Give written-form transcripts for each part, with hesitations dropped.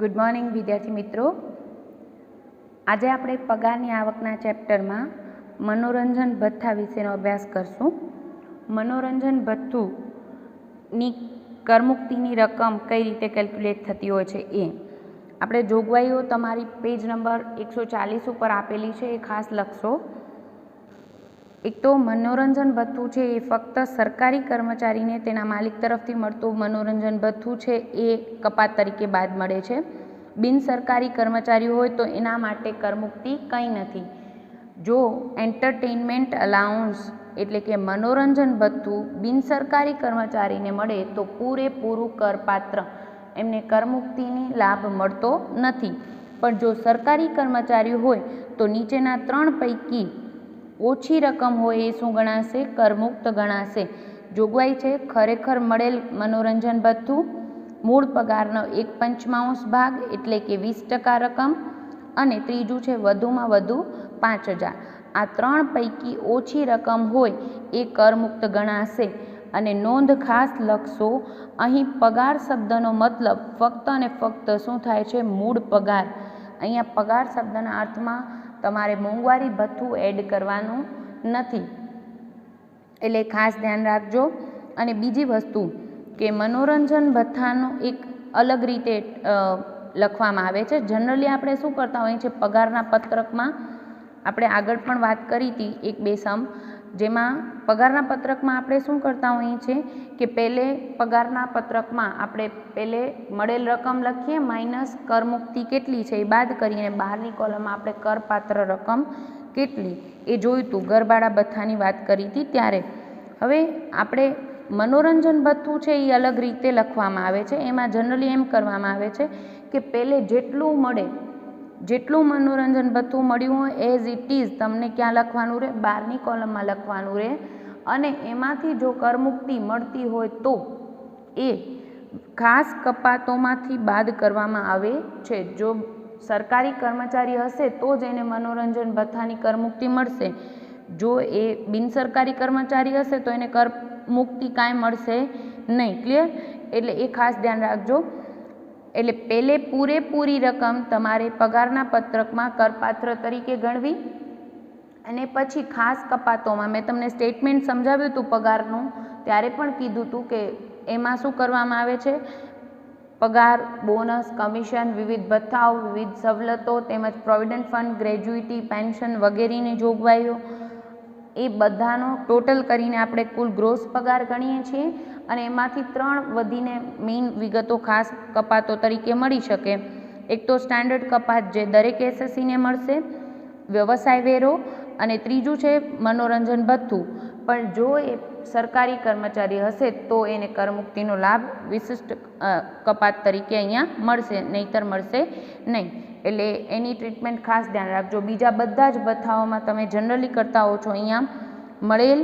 Good morning વિદ્યાર્થી મિત્રો, આજે આપણે પગારની આવકના ચેપ્ટરમાં મનોરંજન ભથ્થા વિશેનો અભ્યાસ કરશું. મનોરંજન ભથ્થુની કરમુક્તિની રકમ કઈ રીતે કેલ્ક્યુલેટ થતી હોય છે એ આપણે જોગવાઈઓ તમારી પેજ નંબર 140 ઉપર આપેલી છે, એ ખાસ લખશો. એક તો મનોરંજન ભથ્થું છે એ ફક્ત સરકારી કર્મચારીને તેના માલિક તરફથી મળતું મનોરંજન ભથ્થું છે એ કપાત તરીકે બાદ મળે છે. બિન સરકારી કર્મચારી હોય તો એના માટે કરમુક્તિ કંઈ નથી. જો એન્ટરટેઇનમેન્ટ અલાઉન્સ એટલે કે મનોરંજન ભથ્થું બિન સરકારી કર્મચારીને મળે તો પૂરેપૂરું કરપાત્ર, એમને કરમુક્તિની લાભ મળતો નથી. પણ જો સરકારી કર્મચારી હોય તો નીચેના 3 પૈકી ઓછી રકમ હોય એ શું ગણાશે? કરમુક્ત ગણાશે. જોગવાઈ છે ખરેખર મળેલ મનોરંજન ભથ્થું, મૂળ પગારનો 1/5 ભાગ એટલે કે 20% રકમ, અને ત્રીજું છે વધુમાં વધુ 5000. આ 3 પૈકી ઓછી રકમ હોય એ કરમુક્ત ગણાશે. અને નોંધ ખાસ લખશો, અહીં પગાર શબ્દનો મતલબ ફક્ત અને ફક્ત શું થાય છે? મૂળ પગાર. અહીંયા પગાર શબ્દના અર્થમાં તમારે મોંઘવારી ભથ્થું એડ કરવાનું નથી, એટલે ખાસ ધ્યાન રાખજો. અને બીજી વસ્તુ કે મનોરંજન ભથ્થાનો એક અલગ રીતે લખવામાં આવે છે. જનરલી આપણે શું કરતા હોઈએ છીએ, પગારના પત્રકમાં આપણે આગળ પણ વાત કરી હતી 1-2 સમ, જેમાં પગારના પત્રકમાં આપણે શું કરતા હોઈએ છીએ કે પહેલે પગારના પત્રકમાં આપણે પહેલે મળેલ રકમ લખીએ માઇનસ કરમુક્તિ કેટલી છે એ બાદ કરીને બહારની કોલમમાં આપણે કરપાત્ર રકમ કેટલી એ જોયું હતું, ઘરભાડા ભથ્થાની વાત કરી હતી ત્યારે. હવે આપણે મનોરંજન ભથ્થું છે એ અલગ રીતે લખવામાં આવે છે. એમાં જનરલી એમ કરવામાં આવે છે કે પહેલે જેટલું મળે, જેટલું મનોરંજન ભથ્થું મળ્યું હોય એઝ ઇટ ઇઝ તમને ક્યાં લખવાનું રહે? બહારની કોલમમાં લખવાનું રહે. અને એમાંથી જો કરમુક્તિ મળતી હોય તો એ ખાસ કપાતોમાંથી બાદ કરવામાં આવે છે. જો સરકારી કર્મચારી હશે તો જ એને મનોરંજન ભથ્થાની કરમુક્તિ મળશે. જો એ બિનસરકારી કર્મચારી હશે તો એને કરમુક્તિ કાંઈ મળશે નહીં. ક્લિયર? એટલે એ ખાસ ધ્યાન રાખજો. એટલે પહેલે પૂરેપૂરી રકમ તમારે પગારના પત્રકમાં કરપાત્ર તરીકે ગણવી, અને પછી ખાસ કપાતોમાં મેં તમને સ્ટેટમેન્ટ સમજાવ્યું હતું પગારનું, ત્યારે પણ કીધું હતું કે એમાં શું કરવામાં આવે છે, પગાર, બોનસ, કમિશન, વિવિધ ભથ્થાઓ, વિવિધ સવલતો તેમજ પ્રોવિડન્ટ ફંડ, ગ્રેજ્યુઇટી, પેન્શન વગેરેની જોગવાઈઓ, એ બધાનો ટોટલ કરીને આપણે કુલ ગ્રોસ પગાર ગણીએ છીએ. અને એમાંથી 3 વધીને મેઇન વિગતો ખાસ કપાતો તરીકે મળી શકે. એક તો સ્ટાન્ડર્ડ કપાત જે દરેક એસએસસીને મળશે, વ્યવસાય વેરો, અને ત્રીજું છે મનોરંજન ભથ્થું. પણ જો એ સરકારી કર્મચારી હશે તો એને કરમુક્તિનો લાભ વિશિષ્ટ કપાત તરીકે અહીંયા મળશે, નહીંતર મળશે નહીં. એટલે એની ટ્રીટમેન્ટ ખાસ ધ્યાન રાખજો. બીજા બધા જ ભથ્થાઓમાં તમે જનરલી કરતા હો છો અહીંયા મળેલ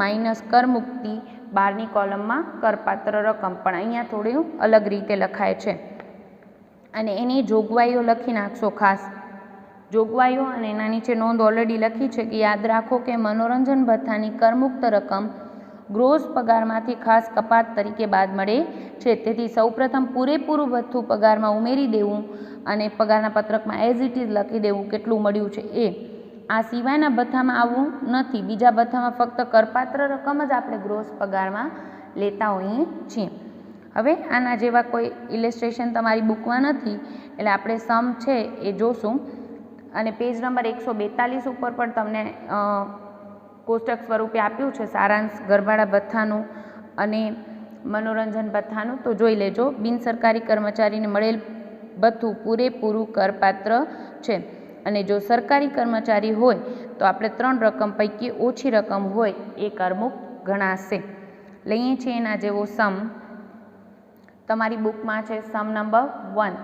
માઇનસ કરમુક્તિ, બહારની કોલમમાં કરપાત્ર રકમ, પણ અહીંયા થોડું અલગ રીતે લખાય છે. અને એની જોગવાઈઓ લખી નાખશો ખાસ. જોગવાઈઓ અને એના નીચે નોંધ ઓલરેડી લખી છે કે યાદ રાખો કે મનોરંજન ભથ્થાની કરમુક્ત રકમ ગ્રોસ પગારમાંથી ખાસ કપાત તરીકે બાદ મળે છે. તેથી સૌપ્રથમ પૂરેપૂરું ભથ્થું પગારમાં ઉમેરી દેવું અને પગારના પત્રકમાં એઝ ઇટ ઇઝ લખી દેવું કેટલું મળ્યું છે એ. આ સિવાયના ભથ્થામાં આવવું નથી. બીજા ભથ્થામાં ફક્ત કરપાત્ર રકમ જ આપણે ગ્રોસ પગારમાં લેતા હોઈએ છીએ. હવે આના જેવા કોઈ ઇલેસ્ટ્રેશન તમારી બુકમાં નથી, એટલે આપણે સમ છે એ જોશું. અને પેજ નંબર 142 ઉપર પણ તમને કોષ્ટક સ્વરૂપે આપ્યું છે સારાંશ ઘરભાડા ભથ્થાનું અને મનોરંજન ભથ્થાનું, તો જોઈ લેજો. બિનસરકારી કર્મચારીને મળેલ ભથ્થું પૂરેપૂરું કરપાત્ર છે. અને જો સરકારી કર્મચારી હોય તો આપણે 3 રકમ પૈકી ઓછી રકમ હોય એ કરમુક્ત ગણાશે. લઈએ છીએ એના જેવો સમ. તમારી બુકમાં છે સમ નંબર 1.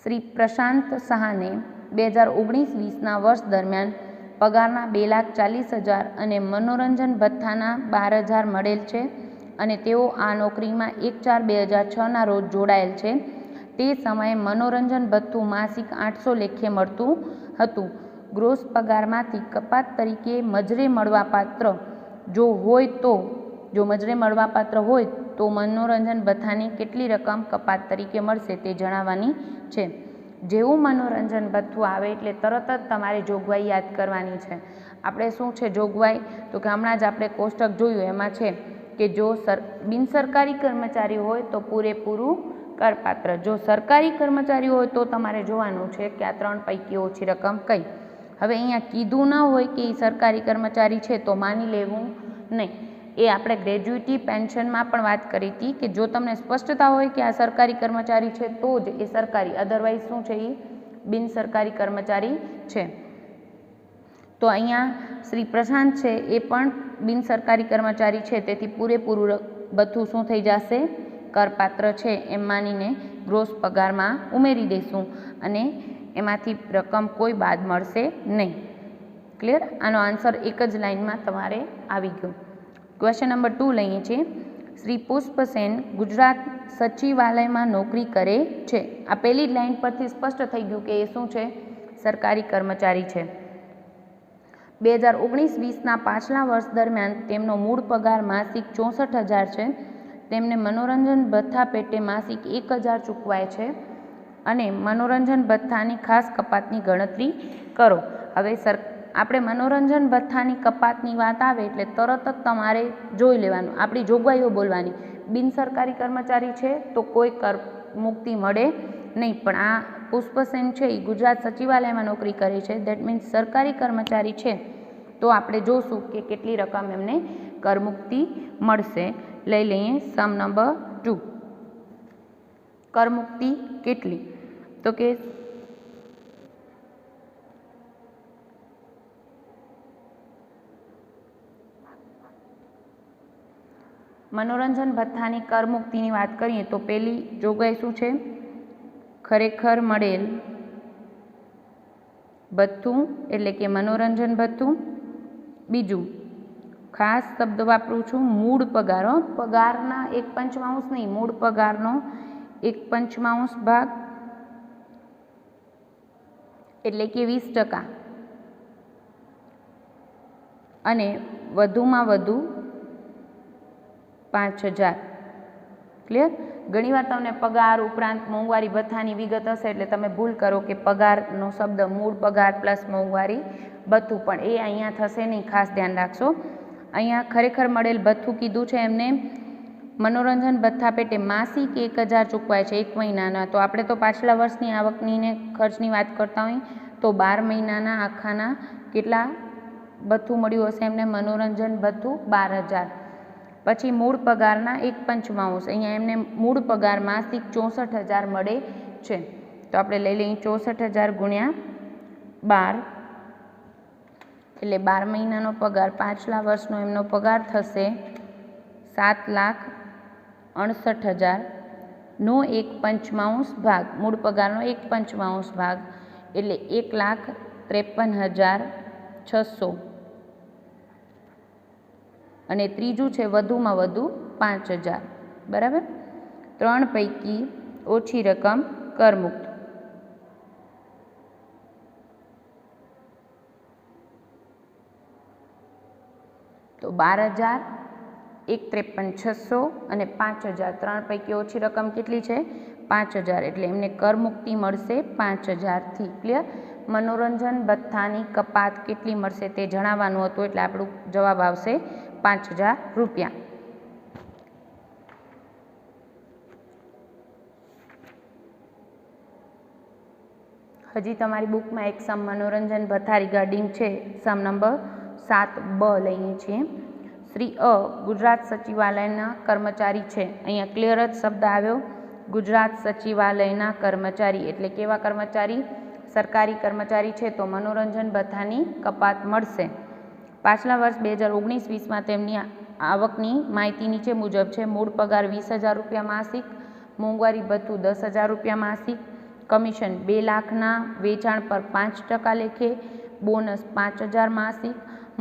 શ્રી પ્રશાંત સહાને 2019-20ના વર્ષ દરમિયાન પગારના 2,40,000 અને મનોરંજન ભથ્થાના 12,000 મળેલ છે, અને તેઓ આ નોકરીમાં 1/4/2006ના રોજ જોડાયેલ છે. તે સમયે મનોરંજન ભથ્થું માસિક 800 લેખે મળતું હતું. ગ્રોસ પગારમાંથી કપાત તરીકે મજરે મળવાપાત્ર જો મજરે મળવાપાત્ર હોય તો મનોરંજન ભથ્થાની કેટલી રકમ કપાત તરીકે મળશે તે જણાવવાની છે. જેવું મનોરંજન ભથ્થું આવે એટલે તરત જ તમારે જોગવાઈ યાદ કરવાની છે. આપણે શું છે જોગવાઈ? તો કે હમણાં જ આપણે કોષ્ટક જોયું એમાં છે કે જો બિનસરકારી કર્મચારી હોય તો પૂરેપૂરું કરપાત્ર, જો સરકારી કર્મચારી હોય તો તમારે જોવાનું છે કે આ 3 પૈકી ઓછી રકમ કઈ. હવે અહીંયા કીધું ન હોય કે એ સરકારી કર્મચારી છે તો માની લેવું નહીં. એ આપણે ગ્રેજ્યુટી પેન્શનમાં પણ વાત કરી હતી કે જો તમને સ્પષ્ટતા હોય કે આ સરકારી કર્મચારી છે તો જ એ સરકારી, અધરવાઇઝ શું છે એ બિનસરકારી કર્મચારી છે. તો અહીંયા શ્રી પ્રશાંત છે એ પણ બિનસરકારી કર્મચારી છે, તેથી પૂરેપૂરું ભથ્થું શું થઈ જશે? કરપાત્ર છે એમ માનીને ગ્રોસ પગારમાં ઉમેરી દઈશું અને એમાંથી રકમ કોઈ બાદ મળશે નહીં. ક્લિયર? આનો આન્સર એક જ લાઇનમાં તમારે આવી ગયો. ક્વેશ્ચન નંબર 2 લઈએ છીએ. શ્રી પુષ્પસેન ગુજરાત સચિવાલયમાં નોકરી કરે છે. આ પહેલી જ લાઇન પરથી સ્પષ્ટ થઈ ગયું કે એ શું છે? સરકારી કર્મચારી છે. 2019-20ના પાછલા વર્ષ દરમિયાન તેમનો મૂળ પગાર માસિક 64,000 છે. તેમને મનોરંજન ભથ્થા પેટે માસિક 1,000 ચૂકવાય છે અને મનોરંજન ભથ્થાની ખાસ કપાતની ગણતરી કરો. હવે આપણે મનોરંજન ભથ્થાની કપાતની વાત આવે એટલે તરત જ તમારે જોઈ લેવાનું, આપણી જોગવાઈઓ બોલવાની. બિનસરકારી કર્મચારી છે તો કોઈ કર મુક્તિ મળે નહીં, પણ આ પુષ્પસેન છે એ ગુજરાત સચિવાલયમાં નોકરી કરે છે, દેટ મીન્સ સરકારી કર્મચારી છે. તો આપણે જોશું કે કેટલી રકમ એમને કરમુક્તિ મળશે. લઈ લઈએ સમ નંબર 2. કરમુક્તિ કેટલી? તો કે મનોરંજન ભથ્થાની કરમુક્તિની વાત કરીએ તો પહેલી જોગવાઈ શું છે? ખરેખર મળેલ ભથ્થું એટલે કે મનોરંજન ભથ્થું. બીજું, ખાસ શબ્દ વાપરું છું, મૂળ પગાર. પગારના 1/5 નહીં, મૂળ પગારનો 1/5 ભાગ એટલે કે 20%, અને વધુમાં વધુ 5,000. ક્લિયર? ઘણીવાર તમને પગાર ઉપરાંત મોંઘવારી ભથ્થાની વિગત હશે એટલે તમે ભૂલ કરો કે પગારનો શબ્દ મૂળ પગાર પ્લસ મોંઘવારી ભથ્થું, પણ એ અહીંયા થશે નહીં, ખાસ ધ્યાન રાખશો. અહીંયા ખરેખર મળેલ ભથ્થું કીધું છે એમને મનોરંજન ભથ્થા પેટે માસિક 1,000 ચૂકવાય છે 1 મહિનાના. તો આપણે તો પાછલા વર્ષની આવકની ને ખર્ચની વાત કરતા હોઈએ તો 12 મહિનાના આખાના કેટલા ભથ્થું મળ્યું હશે એમને? મનોરંજન ભથ્થું 12,000. પછી મૂળ પગારના 1/5, અહીંયા એમને મૂળ પગાર માસિક 64,000 મળે છે. તો આપણે લઈ લઈએ 64,000 ગુણ્યા 12 એટલે 12 મહિનાનો પગાર, પાછલા વર્ષનો એમનો પગાર થશે 7,68,000 નો 1/5 ભાગ, મૂળ પગારનો 1/5 ભાગ એટલે 1,53,600. અને ત્રીજું છે વધુમાં વધુ 5,000. બરાબર? 3 પૈકી ઓછી રકમ કરમુક્ત. તો 12,000, 1,53,600 અને 5,000. 3 પૈકી ઓછી રકમ કેટલી છે? 5,000. એટલે એમને કરમુક્તિ મળશે 5,000થી. ક્લિયર? મનોરંજન ભથ્થાની કપાત કેટલી મળશે તે જણાવવાનું હતું એટલે આપણું જવાબ આવશે 5,000 રૂપિયા. હજી તમારી બુકમાં એક સમ મનોરંજન ભથ્થા રિગાર્ડિંગ છે, સમ નંબર 7B લઈએ છીએ. શ્રી અ ગુજરાત સચિવાલયના કર્મચારી છે. અહીંયા ક્લિયર જ શબ્દ આવ્યો, ગુજરાત સચિવાલયના કર્મચારી એટલે કેવા કર્મચારી? સરકારી કર્મચારી છે તો મનોરંજન ભથ્થાની કપાત મળશે. પાછલા વર્ષ 2019-20માં તેમની આવકની માહિતી નીચે મુજબ છે. મૂળ પગાર 20,000 રૂપિયા માસિક, મોંઘવારી ભથ્થું 10,000 રૂપિયા માસિક, કમિશન 2 લાખના વેચાણ પર 5% લેખે, બોનસ 5,000 માસિક,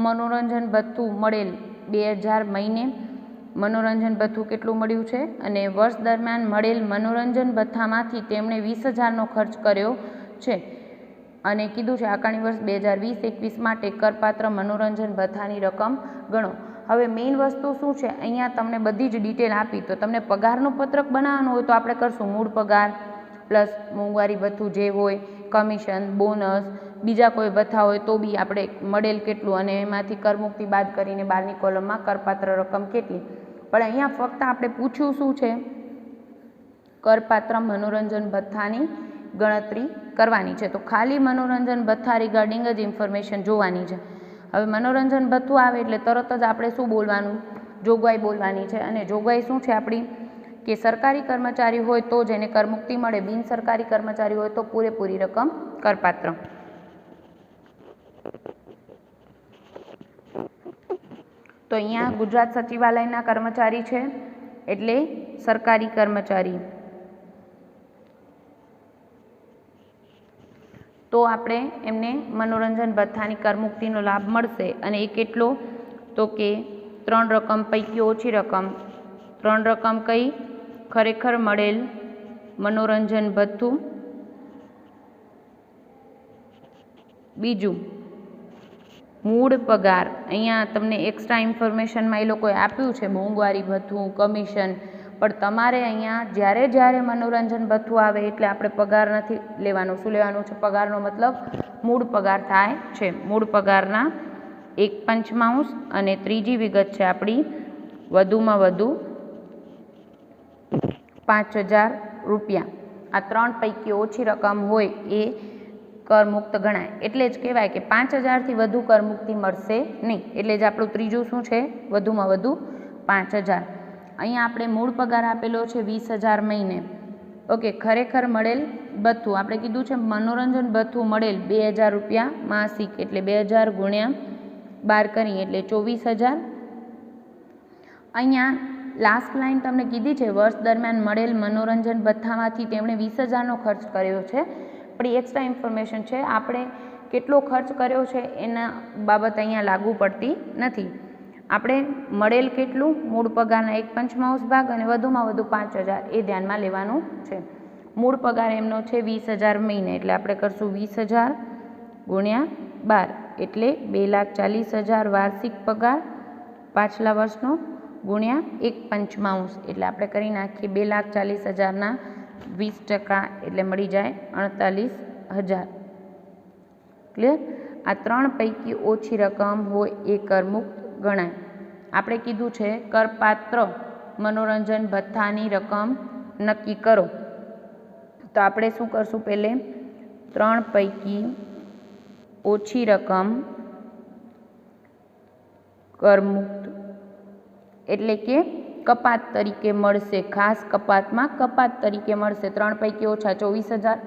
મનોરંજન ભથ્થું મળેલ 2,000 મહિને. મનોરંજન ભથ્થું કેટલું મળ્યું છે? અને વર્ષ દરમિયાન મળેલ મનોરંજન ભથ્થામાંથી તેમણે 20,000નો ખર્ચ કર્યો છે અને કીધું છે આકારણી વર્ષ 2020-21 માટે કરપાત્ર મનોરંજન ભથ્થાની રકમ ગણો. હવે મેઇન વસ્તુ શું છે, અહીંયા તમને બધી જ ડિટેલ આપી. તો તમને પગારનું પત્રક બનાવવાનું હોય તો આપણે કરશું મૂળ પગાર પ્લસ મોંઘવારી ભથ્થું જે હોય, કમિશન, બોનસ, બીજા કોઈ ભથ્થા હોય તો બી આપણે મળેલ કેટલું, અને એમાંથી કરમુક્તિ બાદ કરીને બહારની કોલમમાં કરપાત્ર રકમ કેટલી. પણ અહીંયા ફક્ત આપણે પૂછ્યું શું છે, કરપાત્ર મનોરંજન ભથ્થાની ગણતરી કરવાની છે. તો ખાલી મનોરંજન ભથ્થા રિગાર્ડિંગ જ ઇન્ફોર્મેશન જોવાની છે. હવે મનોરંજન ભથ્થું આવે એટલે તરત જ આપણે શું બોલવાનું, જોગવાઈ બોલવાની છે. અને જોગવાઈ શું છે આપણી, કે સરકારી કર્મચારી હોય તો જ એને કરમુક્તિ મળે, બિન સરકારી કર્મચારી હોય તો પૂરેપૂરી રકમ કરપાત્ર. તો અહીંયા ગુજરાત સચિવાલયના કર્મચારી છે એટલે સરકારી કર્મચારી. તો આપણે એમને મનોરંજન ભથ્થાની કરમુક્તિનો લાભ મળશે. અને એ કેટલો, તો કે 3 રકમ પૈકી ઓછી રકમ. 3 રકમ કઈ, ખરેખર મળેલ મનોરંજન ભથ્થું. બીજું મૂળ પગાર. અહીંયા તમને એક્સ્ટ્રા ઇન્ફોર્મેશનમાં એ લોકોએ આપ્યું છે મોંઘવારી ભથ્થું, કમિશન, પણ તમારે અહીંયા જ્યારે જ્યારે મનોરંજન ભથ્થું આવે એટલે આપણે પગાર નથી લેવાનું. શું લેવાનું છે, પગારનો મતલબ મૂળ પગાર થાય છે. મૂળ પગારના 1/5 અને ત્રીજી વિગત છે આપણી વધુમાં વધુ 5000 રૂપિયા. આ 3 પૈકી ઓછી રકમ હોય એ કરમુક્ત ગણાય. એટલે જ કહેવાય કે 5000થી વધુ કરમુક્તિ મળશે નહીં. એટલે જ આપણું ત્રીજું શું છે, વધુમાં વધુ 5000. અહીંયા આપણે મૂળ પગાર આપેલો છે 20000 મહિને. ઓકે, ખરેખર મળેલ ભથ્થું આપણે કીધું છે મનોરંજન ભથ્થું મળેલ 2000 રૂપિયા માસિક, એટલે 2000 ગુણ્યા 12 કરીએ એટલે 24000. અહીંયા લાસ્ટ લાઈન તમને કીધી છે, વર્ષ દરમિયાન મળેલ મનોરંજન ભથ્થામાંથી તેમણે 20000નો ખર્ચ કર્યો છે. પણ એક્સ્ટ્રા ઇન્ફોર્મેશન છે, આપણે કેટલો ખર્ચ કર્યો છે એના બાબત અહીંયા લાગુ પડતી નથી. આપણે મળેલ કેટલું, મૂળ પગારના 1/5 ભાગ અને વધુમાં વધુ 5000 એ ધ્યાનમાં લેવાનું છે. મૂળ પગાર એમનો છે 20000 મહિને, એટલે આપણે કરશું 20000 ગુણ્યા 12 એટલે 2,40,000 વાર્ષિક પગાર પાછલા વર્ષનો ગુણ્યા 1/5 એટલે આપણે કરી નાખીએ 2,40,000ના 20% એટલે મળી જાય 48,000. ક્લિયર? આ 3 પૈકી ઓછી રકમ હોય એ કરમુક્ત ગણાય. આપણે કીધું છે કરપાત્ર મનોરંજન ભથ્થાની રકમ નક્કી કરો. તો આપણે શું કરશું, પહેલે 3 પૈકી ઓછી રકમ કરમુક્ત એટલે કે કપાત તરીકે મળશે. ખાસ કપાતમાં કપાત તરીકે મળશે. 3 પૈકી ઓછા 24,000,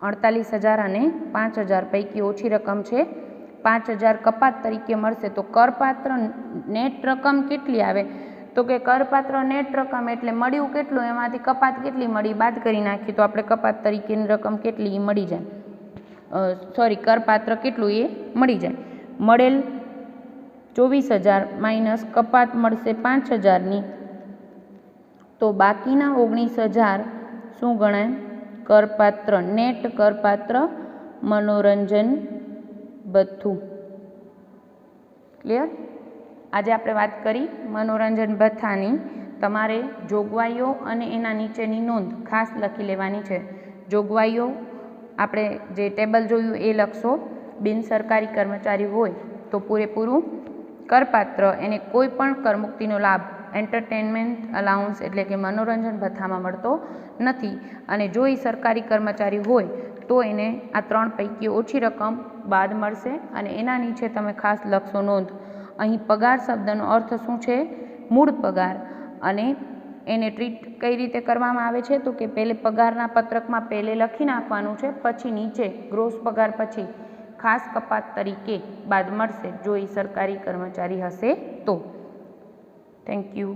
48,000 અને 5,000 પૈકી ઓછી રકમ છે 5,000 કપાત તરીકે મળશે. તો કરપાત્ર નેટ રકમ કેટલી આવે, તો કે કરપાત્ર નેટ રકમ એટલે મળ્યું કેટલું, એમાંથી કપાત કેટલી મળી બાદ કરી નાખીએ તો આપણે કપાત તરીકેની રકમ કેટલી મળી જાય, કરપાત્ર કેટલું એ મળી જાય. મળેલ 24,000 માઇનસ કપાત મળશે 5,000ની, તો બાકીના 19,000 શું ગણાય, કરપાત્ર નેટ કરપાત્ર મનોરંજન ભથ્થું. ક્લિયર? આજે આપણે વાત કરી મનોરંજન ભથ્થાની. તમારે જોગવાઈઓ અને એના નીચેની નોંધ ખાસ લખી લેવાની છે. જોગવાઈઓ આપણે જે ટેબલ જોયું એ લખશો. બિન સરકારી કર્મચારી હોય તો પૂરેપૂરું કરપાત્ર એને કોઈ પણ કરમુક્તિનો લાભ એન્ટરટેનમેન્ટ અલાઉન્સ એટલે કે મનોરંજન ભથ્થામાં મળતો નથી. અને જો એ સરકારી કર્મચારી હોય તો એને આ 3 પૈકી ઓછી રકમ બાદ મળશે. અને એના નીચે તમે ખાસ લખશો નોંધ. અહીં પગાર શબ્દનો અર્થ શું છે, મૂળ પગાર. અને એને ટ્રીટ કઈ રીતે કરવામાં આવે છે, તો કે પહેલે પગારના પત્રકમાં પહેલે લખી નાખવાનું છે, પછી નીચે ગ્રોસ પગાર પછી ખાસ કપાત તરીકે બાદ મળશે જો એ સરકારી કર્મચારી હશે તો. Thank you.